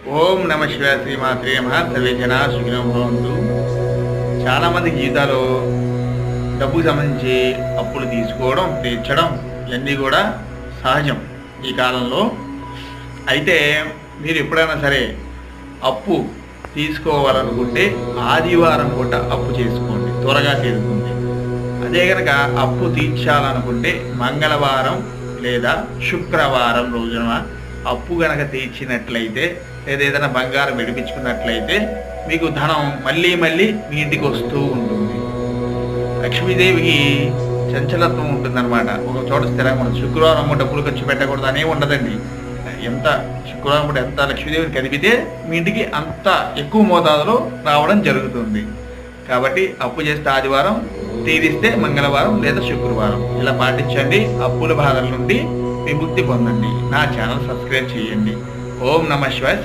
ఓం నమ శివాయ శ్రీమాత్రే నమః. సర్వే జనా సుఖినో భవంతు. చాలామంది జీవితాలు డబ్బుకు సంబంధించి అప్పులు తీసుకోవడం తీర్చడం ఇవన్నీ కూడా సహజం ఈ కాలంలో. అయితే మీరు ఎప్పుడైనా సరే అప్పు తీసుకోవాలనుకుంటే ఆదివారం పూట అప్పు చేసుకోండి, త్వరగా తీరుతుంది. అదే కనుక అప్పు తీర్చాలనుకుంటే మంగళవారం లేదా శుక్రవారం రోజున అప్పు గనక తీర్చినట్లయితే లేదా ఏదైనా బంగారం విడిపించుకున్నట్లయితే మీకు ధనం మళ్ళీ మళ్ళీ మీ ఇంటికి వస్తూ ఉంటుంది. లక్ష్మీదేవికి చంచలత్వం ఉంటుందన్నమాట. ఒక చోట స్థిరంగా ఉండదు. శుక్రవారం డబ్బులు ఖర్చు పెట్టకూడదు అనే ఉండదండి. ఎంత శుక్రవారం పూట ఎంత లక్ష్మీదేవిని కదిపితే మీ ఇంటికి అంత ఎక్కువ మోతాదులో రావడం జరుగుతుంది. కాబట్టి అప్పు చేస్తే ఆదివారం, తీరిస్తే మంగళవారం లేదా శుక్రవారం ఇలా పాటించండి. అప్పుల బాధల నుండి విముక్తి పొందండి. నా ఛానల్ సబ్స్క్రైబ్ చేయండి. ఓం నమ శివాయ.